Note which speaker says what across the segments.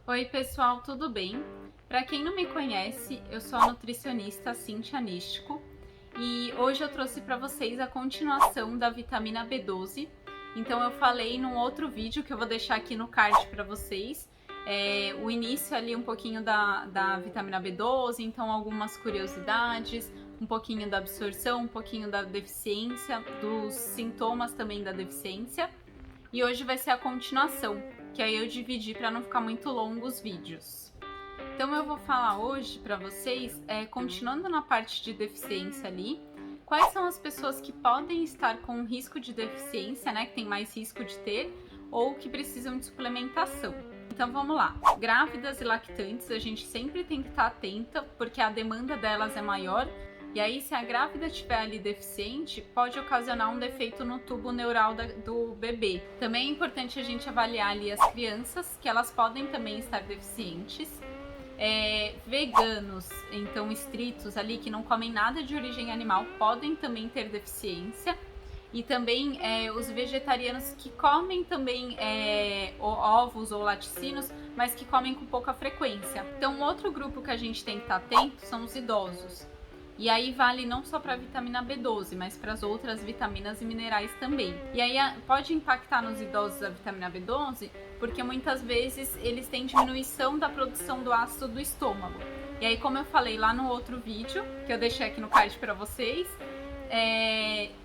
Speaker 1: Oi pessoal, tudo bem? Para quem não me conhece, eu sou a nutricionista Cíntia Nístico e hoje eu trouxe para vocês a continuação da vitamina B12. Então eu falei num outro vídeo que eu vou deixar aqui no card para vocês, o início ali um pouquinho da vitamina B12, então algumas curiosidades, um pouquinho da absorção, um pouquinho da deficiência, dos sintomas também da deficiência. E hoje vai ser a continuação, que aí eu dividi para não ficar muito longo os vídeos. Então eu vou falar hoje para vocês, continuando na parte de deficiência ali, quais são as pessoas que podem estar com risco de deficiência, né, que tem mais risco de ter, ou que precisam de suplementação. Então vamos lá. Grávidas e lactantes, a gente sempre tem que estar atenta, porque a demanda delas é maior. E aí, se a grávida estiver ali deficiente, pode ocasionar um defeito no tubo neural do bebê. Também é importante a gente avaliar ali as crianças, que elas podem também estar deficientes. Veganos, então estritos ali, que não comem nada de origem animal, podem também ter deficiência. E também os vegetarianos que comem também ovos ou laticínios, mas que comem com pouca frequência. Então, outro grupo que a gente tem que estar atento são os idosos. E aí vale não só para a vitamina B12, mas para as outras vitaminas e minerais também. E aí pode impactar nos idosos a vitamina B12, porque muitas vezes eles têm diminuição da produção do ácido do estômago. E aí, como eu falei lá no outro vídeo, que eu deixei aqui no card para vocês,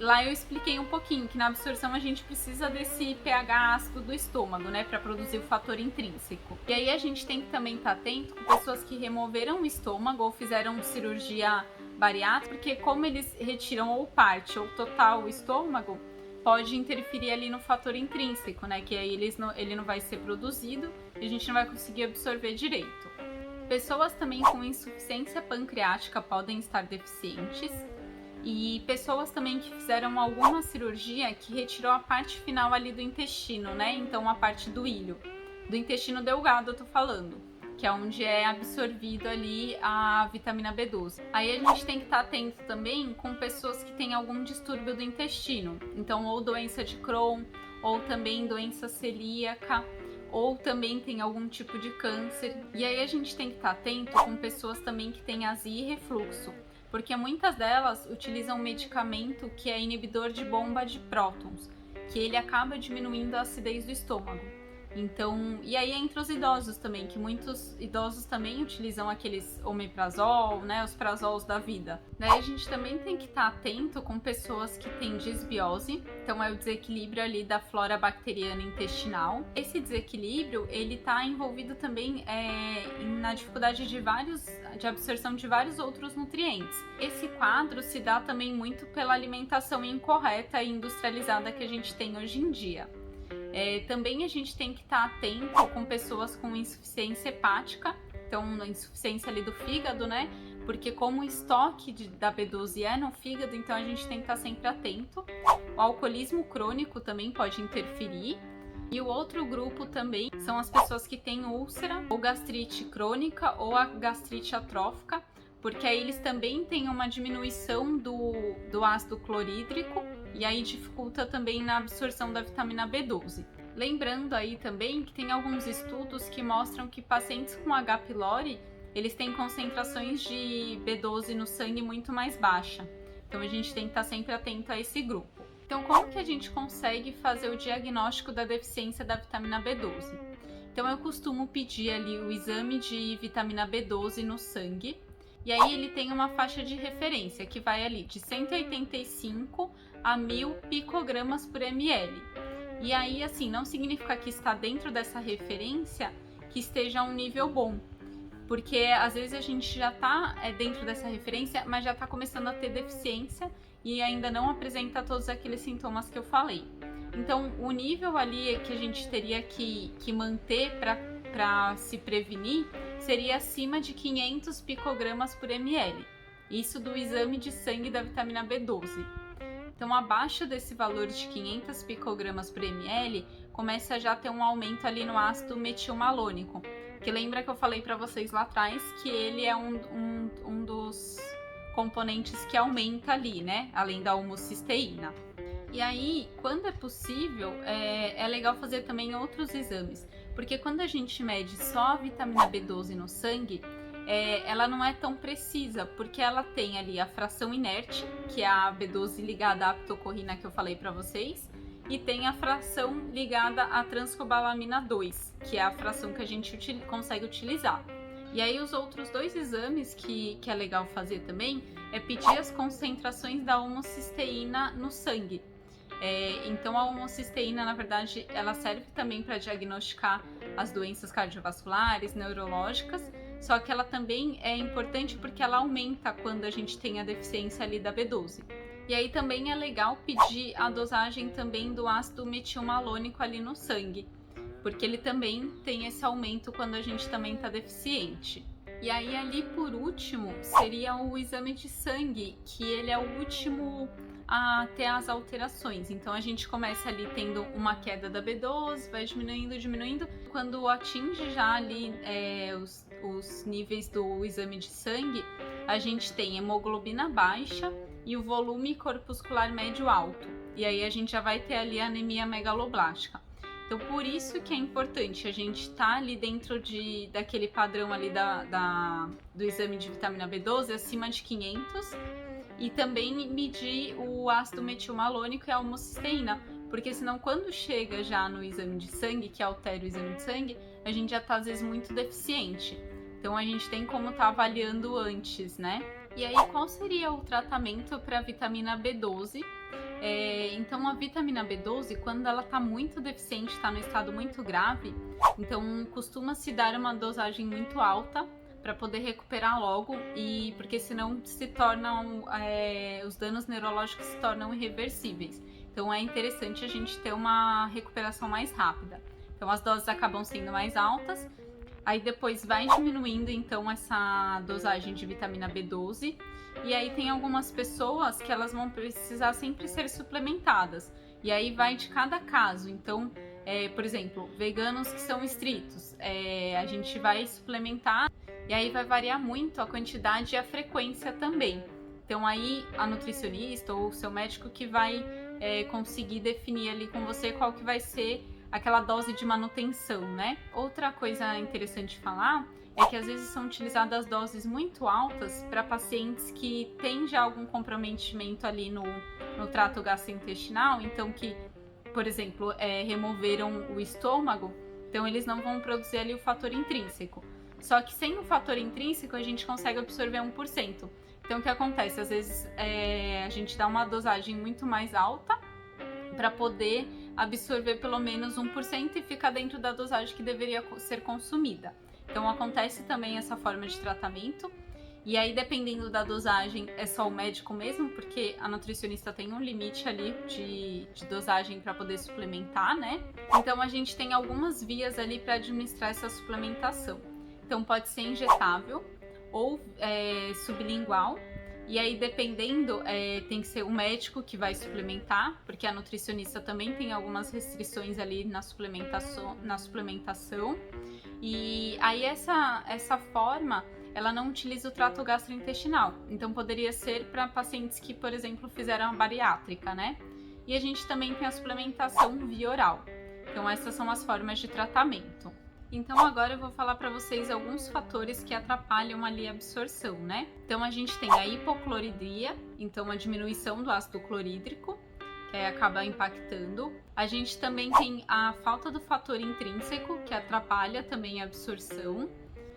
Speaker 1: lá eu expliquei um pouquinho que na absorção a gente precisa desse pH ácido do estômago, né, para produzir o fator intrínseco. E aí a gente tem que também estar atento com pessoas que removeram o estômago ou fizeram cirurgia bariátrica, porque como eles retiram ou parte ou total o estômago, pode interferir ali no fator intrínseco, né, que aí ele não vai ser produzido e a gente não vai conseguir absorver direito. Pessoas também com insuficiência pancreática podem estar deficientes. E pessoas também que fizeram alguma cirurgia que retirou a parte final ali do intestino, né? Então a parte do ilho, do intestino delgado eu tô falando, que é onde é absorvido ali a vitamina B12. Aí a gente tem que estar atento também com pessoas que têm algum distúrbio do intestino, então ou doença de Crohn, ou também doença celíaca, ou também tem algum tipo de câncer. E aí a gente tem que estar atento com pessoas também que têm azia e refluxo, porque muitas delas utilizam um medicamento que é inibidor de bomba de prótons, que ele acaba diminuindo a acidez do estômago. Então, e aí entre os idosos também, que muitos idosos também utilizam aqueles omeprazol, né, os prazols da vida. Daí a gente também tem que estar atento com pessoas que têm disbiose, então é o desequilíbrio ali da flora bacteriana intestinal. Esse desequilíbrio, ele está envolvido também na dificuldade de absorção de vários outros nutrientes. Esse quadro se dá também muito pela alimentação incorreta e industrializada que a gente tem hoje em dia. Também a gente tem que estar atento com pessoas com insuficiência hepática, então insuficiência ali do fígado, né? Porque como o estoque da B12 é no fígado, então a gente tem que estar sempre atento. O alcoolismo crônico também pode interferir. E o outro grupo também são as pessoas que têm úlcera ou gastrite crônica ou a gastrite atrófica, porque aí eles também têm uma diminuição do ácido clorídrico e aí dificulta também na absorção da vitamina B12. Lembrando aí também que tem alguns estudos que mostram que pacientes com H. pylori, eles têm concentrações de B12 no sangue muito mais baixa. Então a gente tem que estar sempre atento a esse grupo. Então como que a gente consegue fazer o diagnóstico da deficiência da vitamina B12? Então eu costumo pedir ali o exame de vitamina B12 no sangue. E aí ele tem uma faixa de referência que vai ali de 185 a 1000 picogramas por ml. E aí, assim, não significa que está dentro dessa referência que esteja um nível bom. Porque às vezes a gente já está dentro dessa referência, mas já está começando a ter deficiência e ainda não apresenta todos aqueles sintomas que eu falei. Então, o nível ali que a gente teria que manter para se prevenir seria acima de 500 picogramas por ml. Isso do exame de sangue da vitamina B12. Então, abaixo desse valor de 500 picogramas por ml, começa a já ter um aumento ali no ácido metilmalônico. Que lembra que eu falei para vocês lá atrás que ele é um dos componentes que aumenta ali, né? Além da homocisteína. E aí, quando é possível, é legal fazer também outros exames. Porque quando a gente mede só a vitamina B12 no sangue, ela não é tão precisa, porque ela tem ali a fração inerte, que é a B12 ligada à aptocorrina que eu falei para vocês, e tem a fração ligada à transcobalamina 2, que é a fração que a gente consegue utilizar. E aí os outros dois exames que é legal fazer também é pedir as concentrações da homocisteína no sangue. Então a homocisteína, na verdade, ela serve também para diagnosticar as doenças cardiovasculares, neurológicas, só que ela também é importante porque ela aumenta quando a gente tem a deficiência ali da B12. E aí também é legal pedir a dosagem também do ácido metilmalônico ali no sangue, porque ele também tem esse aumento quando a gente também está deficiente. E aí ali por último seria o exame de sangue, que ele é o último a ter as alterações. Então a gente começa ali tendo uma queda da B12, vai diminuindo. Quando atinge já ali os níveis do exame de sangue, a gente tem hemoglobina baixa e o volume corpuscular médio alto. E aí a gente já vai ter ali a anemia megaloblástica. Então, por isso que é importante a gente estar ali dentro daquele padrão ali do exame de vitamina B12 acima de 500 e também medir o ácido metilmalônico e a homocisteína, porque senão quando chega já no exame de sangue, que altera o exame de sangue, a gente já está às vezes muito deficiente. Então, a gente tem como estar avaliando antes, né? E aí, qual seria o tratamento para a vitamina B12? Então a vitamina B12, quando ela está muito deficiente, está no estado muito grave, então costuma-se dar uma dosagem muito alta para poder recuperar logo, e porque senão se tornam os danos neurológicos se tornam irreversíveis. Então é interessante a gente ter uma recuperação mais rápida. Então as doses acabam sendo mais altas, aí depois vai diminuindo então essa dosagem de vitamina B12. E aí tem algumas pessoas que elas vão precisar sempre ser suplementadas. E aí vai de cada caso. Então, por exemplo, veganos que são estritos, a gente vai suplementar e aí vai variar muito a quantidade e a frequência também. Então aí a nutricionista ou o seu médico que vai conseguir definir ali com você qual que vai ser aquela dose de manutenção, né? Outra coisa interessante de falar é que às vezes são utilizadas doses muito altas para pacientes que têm já algum comprometimento ali no trato gastrointestinal, então que, por exemplo, removeram o estômago, então eles não vão produzir ali o fator intrínseco. Só que sem o fator intrínseco a gente consegue absorver 1%. Então o que acontece? Às vezes a gente dá uma dosagem muito mais alta para poder absorver pelo menos 1% e ficar dentro da dosagem que deveria ser consumida. Então acontece também essa forma de tratamento, e aí dependendo da dosagem é só o médico mesmo, porque a nutricionista tem um limite ali de dosagem para poder suplementar, né? Então a gente tem algumas vias ali para administrar essa suplementação. Então pode ser injetável ou sublingual, e aí dependendo tem que ser o médico que vai suplementar, porque a nutricionista também tem algumas restrições ali na suplementação. E aí essa forma, ela não utiliza o trato gastrointestinal. Então poderia ser para pacientes que, por exemplo, fizeram a bariátrica, né? E a gente também tem a suplementação via oral. Então essas são as formas de tratamento. Então agora eu vou falar para vocês alguns fatores que atrapalham ali a absorção, né? Então a gente tem a hipocloridria, então a diminuição do ácido clorídrico, que acaba impactando. A gente também tem a falta do fator intrínseco, que atrapalha também a absorção.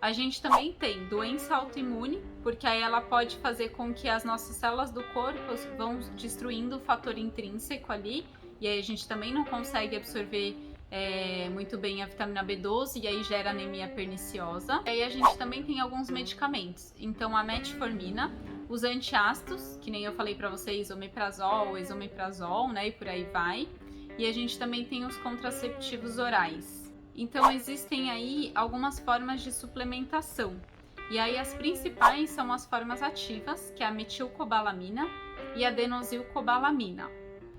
Speaker 1: A gente também tem doença autoimune, porque aí ela pode fazer com que as nossas células do corpo vão destruindo o fator intrínseco ali, e aí a gente também não consegue absorver muito bem a vitamina B12 e aí gera anemia perniciosa. E aí a gente também tem alguns medicamentos, então a metformina, os antiácidos, que nem eu falei para vocês, omeprazol, esomeprazol, né, e por aí vai. E a gente também tem os contraceptivos orais. Então existem aí algumas formas de suplementação. E aí as principais são as formas ativas, que é a metilcobalamina e a adenosylcobalamina.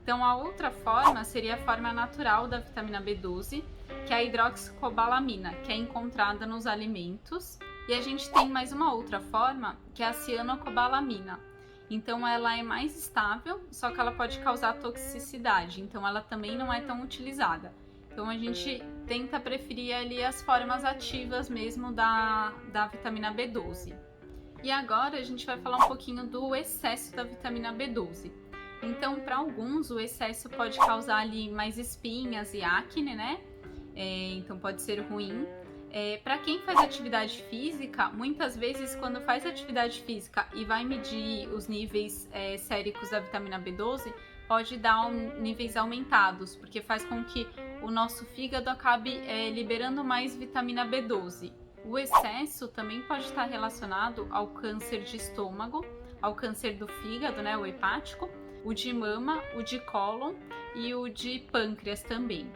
Speaker 1: Então a outra forma seria a forma natural da vitamina B12, que é a hidroxicobalamina, que é encontrada nos alimentos. E a gente tem mais uma outra forma, que é a cianocobalamina. Então ela é mais estável, só que ela pode causar toxicidade, então ela também não é tão utilizada. Então a gente tenta preferir ali as formas ativas mesmo da vitamina B12. E agora a gente vai falar um pouquinho do excesso da vitamina B12. Então, para alguns, o excesso pode causar ali mais espinhas e acne, né? Então pode ser ruim. Para quem faz atividade física, muitas vezes quando faz atividade física e vai medir os níveis séricos da vitamina B12, pode dar níveis aumentados, porque faz com que o nosso fígado acabe liberando mais vitamina B12. O excesso também pode estar relacionado ao câncer de estômago, ao câncer do fígado, né, o hepático, o de mama, o de cólon e o de pâncreas também.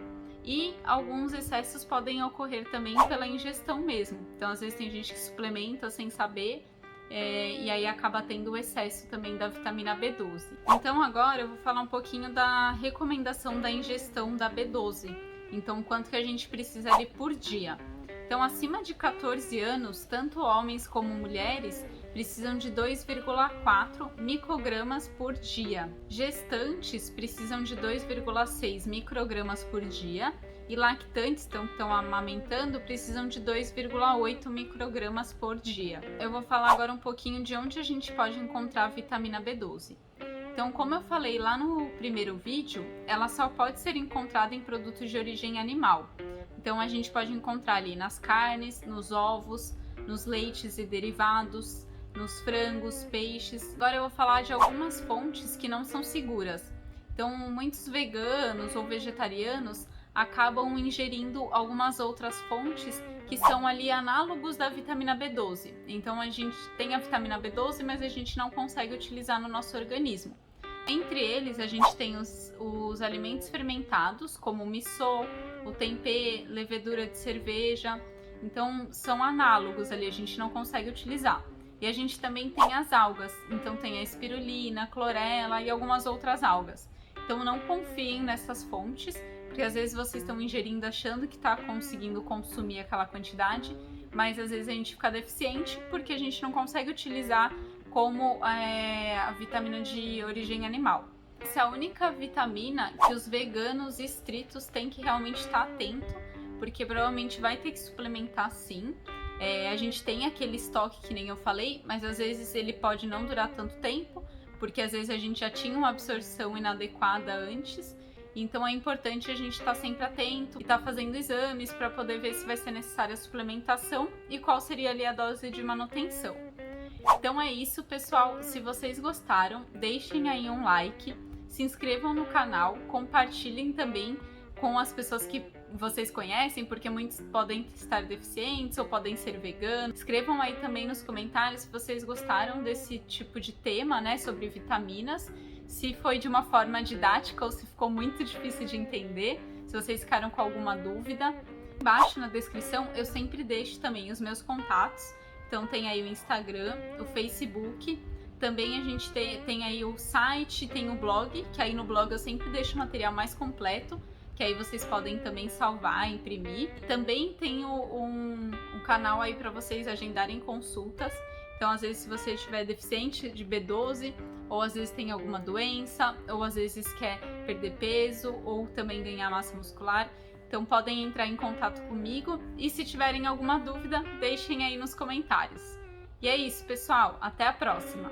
Speaker 1: E alguns excessos podem ocorrer também pela ingestão mesmo. Então, às vezes tem gente que suplementa sem saber e aí acaba tendo o excesso também da vitamina B12. Então, agora eu vou falar um pouquinho da recomendação da ingestão da B12. Então, quanto que a gente precisa ali por dia. Então, acima de 14 anos, tanto homens como mulheres precisam de 2,4 microgramas por dia. Gestantes precisam de 2,6 microgramas por dia. E lactantes, que estão amamentando, precisam de 2,8 microgramas por dia. Eu vou falar agora um pouquinho de onde a gente pode encontrar a vitamina B12. Então, como eu falei lá no primeiro vídeo, ela só pode ser encontrada em produtos de origem animal. Então, a gente pode encontrar ali nas carnes, nos ovos, nos leites e derivados, nos frangos, peixes. Agora eu vou falar de algumas fontes que não são seguras. Então, muitos veganos ou vegetarianos acabam ingerindo algumas outras fontes que são ali análogos da vitamina B12. Então a gente tem a vitamina B12, mas a gente não consegue utilizar no nosso organismo. Entre eles a gente tem os alimentos fermentados, como o miso, o tempê, levedura de cerveja. Então são análogos ali, a gente não consegue utilizar. E a gente também tem as algas, então tem a espirulina, clorela e algumas outras algas. Então não confiem nessas fontes, porque às vezes vocês estão ingerindo achando que está conseguindo consumir aquela quantidade, mas às vezes a gente fica deficiente porque a gente não consegue utilizar como a vitamina de origem animal. Essa é a única vitamina que os veganos estritos têm que realmente estar atento, porque provavelmente vai ter que suplementar sim. A gente tem aquele estoque que nem eu falei, mas às vezes ele pode não durar tanto tempo, porque às vezes a gente já tinha uma absorção inadequada antes. Então é importante a gente estar sempre atento e estar fazendo exames para poder ver se vai ser necessária a suplementação e qual seria ali a dose de manutenção. Então é isso, pessoal. Se vocês gostaram, deixem aí um like, se inscrevam no canal, compartilhem também com as pessoas que vocês conhecem, porque muitos podem estar deficientes ou podem ser veganos. Escrevam aí também nos comentários se vocês gostaram desse tipo de tema, né, sobre vitaminas. Se foi de uma forma didática ou se ficou muito difícil de entender, se vocês ficaram com alguma dúvida. Embaixo na descrição eu sempre deixo também os meus contatos. Então tem aí o Instagram, o Facebook, também a gente tem aí o site, tem o blog, que aí no blog eu sempre deixo o material mais completo, que aí vocês podem também salvar, imprimir. Também tem um canal aí para vocês agendarem consultas. Então, às vezes, se você estiver deficiente de B12, ou às vezes tem alguma doença, ou às vezes quer perder peso, ou também ganhar massa muscular, então podem entrar em contato comigo. E se tiverem alguma dúvida, deixem aí nos comentários. E é isso, pessoal. Até a próxima!